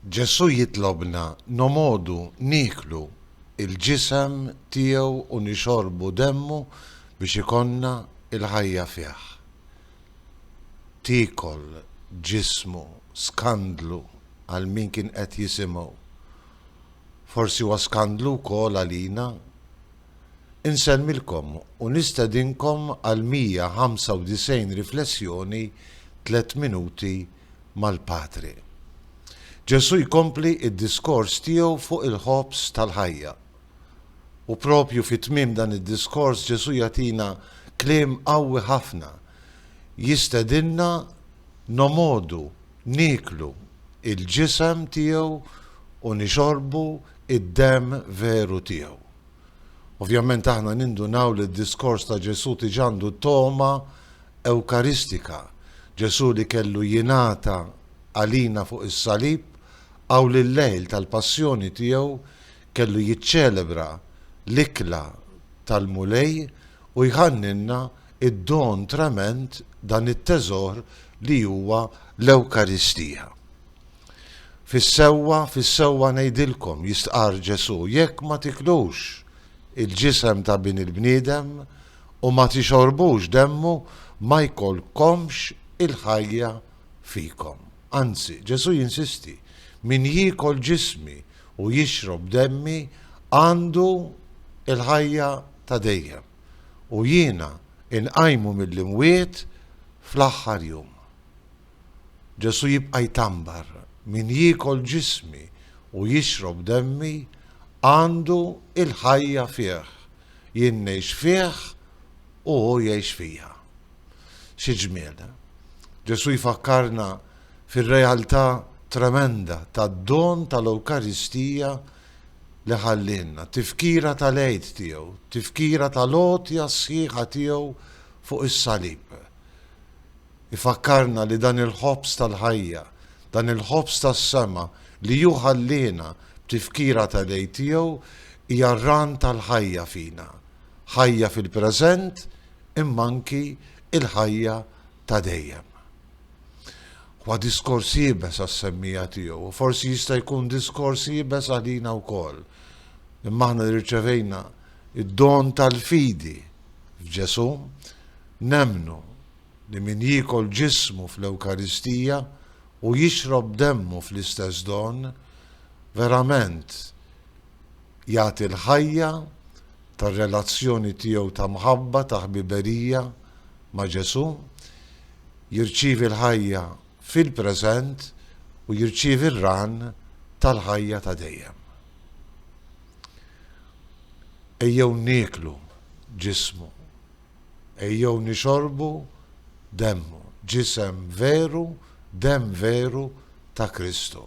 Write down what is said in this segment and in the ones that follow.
Ġesu jitlobna nomodu niklu il-ġisem tiegħu u nixorbu demmu biex ikonna il-ħajja fih. Tikol ġismu skandlu għal min kien qed jisimgħu. Forsi huwa skandlu wkoll għalina. Insellmilkom u nistedinkom għal 195 riflessjoni 3 minuti mal-Patri. Ġesu jkompli id-diskors tiegħu fuq il-ħobs tal-ħajja. U propju fit-tmiem dan id-diskors Ġesu jagħtina kliem qawwi ħafna. Jistedinna nomodu niklu il-ġisem tiegħu u nixorbu id-demm veru tiegħu. Ovvjament aħna nindunaw li d-diskors ta' Ġesu tiġandu toma ewkaristika. Ġesu li kellu jingħata għalina fuq is-salib għaw l-lejl tal-passjoni tiegħu kellu jiċċelebra l-ikla tal-mulej u jħanninna id-don trement dan it-teżor li huwa l-Ewkaristija. Fis-sewwa ngħidilkom jistqar Ġesu jekk ma tiklux il-ġisem ta' bin il-bniedem u ma tixorbux demmu ma jkollkomx il-ħajja fikom. Anzi, Ġesu jinsisti, min jikol ġismi u jixrob demmi għandu il-ħajja ta' dejjem u jiena inqajmu mill-imwiet fl-aħħar jum. Ġesu jibqa' jtambar, min jikol ġismi u jixrob demmi għandu il-ħajja fih, jien ngħix fih u hu jgħix fija. Xi ġmiel. Ġesu jfakkarna fir-realtà tremenda tad-don tal-Ewkaristija li ħallinna, tifkira tal-għid tiegħu, tifkira tal-għotja sħiħa tiegħu fuq is-salib. Ifakkarna li dan il-ħobs tal-ħajja, dan il-ħobs tas-sema li ju ħallina b'tifkira tal-għid tiegħu hija r-ran tal-ħajja fina. Ħajja fil-preżent imma anki il-ħajja ta' dejjem. Huwa diskors jibes għas-semmija tiegħu, forsi jista' jkun diskors jibes għalina wkoll. Imma aħna rċevejna id-don tal-fidi f'Ġesu, nemmnu li min jikol ġismu fl-Ewkaristija u jixrob demmu fl-istess don, verament jagħti l-ħajja tar-relazzjoni tiegħu ta' mħabba ta' ħbiberija ma' Ġesu, jirċievi l-ħajja fil-preżent u jirċievi r-ran tal-ħajja ta' dejjem. Ejjew niklu ġismu, ejjew nixorbu demmu, ġisem veru, demm veru ta' Kristu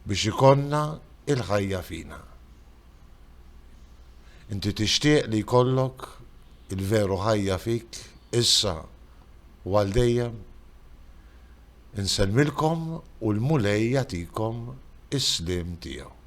biex ikonna il-ħajja fina. Inti tixtieq li jkollok il-veru ħajja fik issa u għal dejjem. Insellmilkom u l-mulej jagħtikom is-slim tiegħu.